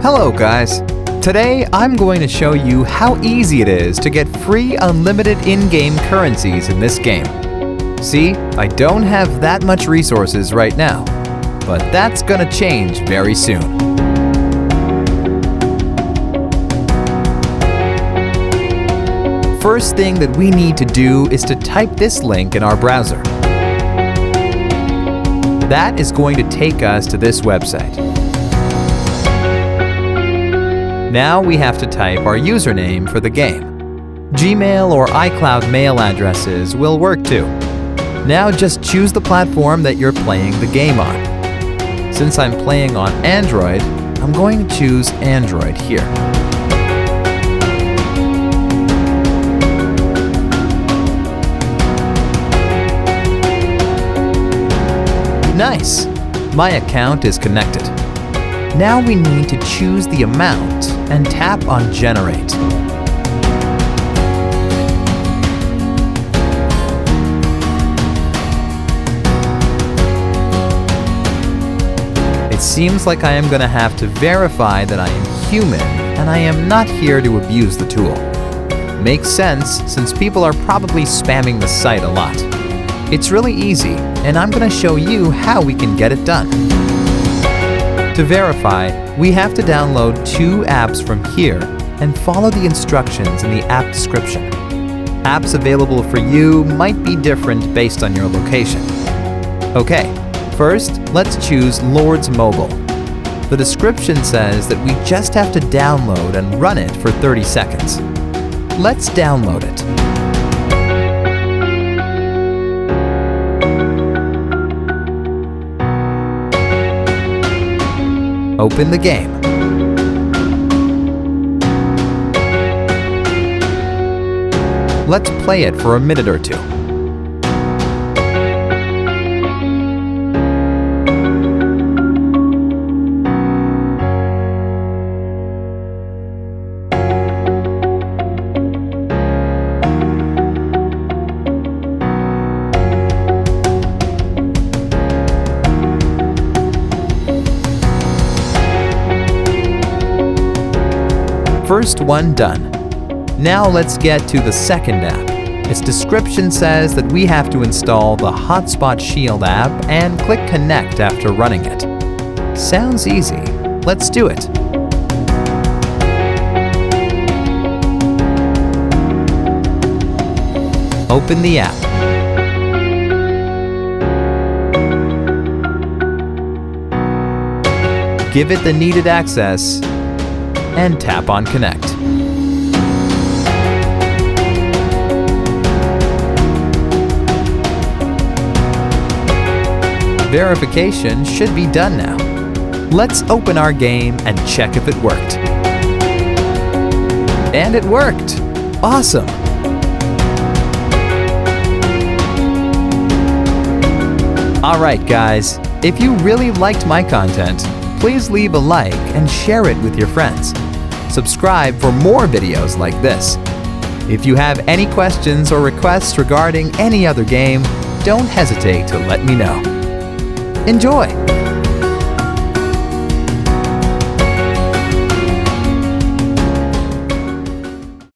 Hello guys! Today I'm going to show you how easy it is to get free unlimited in-game currencies in this game. See, I don't have that much resources right now, but that's gonna change very soon. First thing that we need to do is to type this link in our browser. That is going to take us to this website. Now we have to type our username for the game. Gmail or iCloud mail addresses will work too. Now just choose the platform that you're playing the game on. Since I'm playing on Android, I'm going to choose Android here. Nice! My account is connected. Now we need to choose the amount and tap on Generate. It seems like I am going to have to verify that I am human and I am not here to abuse the tool. Makes sense since people are probably spamming the site a lot. It's really easy, and I'm going to show you how we can get it done. To verify, we have to download 2 apps from here and follow the instructions in the app description. Apps available for you might be different based on your location. Okay, first let's choose Lords Mobile. The description says that we just have to download and run it for 30 seconds. Let's download it. Open the game. Let's play it for a minute or two. First one done. Now let's get to the second app. Its description says that we have to install the Hotspot Shield app and click Connect after running it. Sounds easy. Let's do it. Open the app. Give it the needed access and tap on Connect. Verification should be done now. Let's open our game and check if it worked. And it worked! Awesome! Alright guys, if you really liked my content, please leave a like and share it with your friends. Subscribe for more videos like this. If you have any questions or requests regarding any other game, don't hesitate to let me know. Enjoy!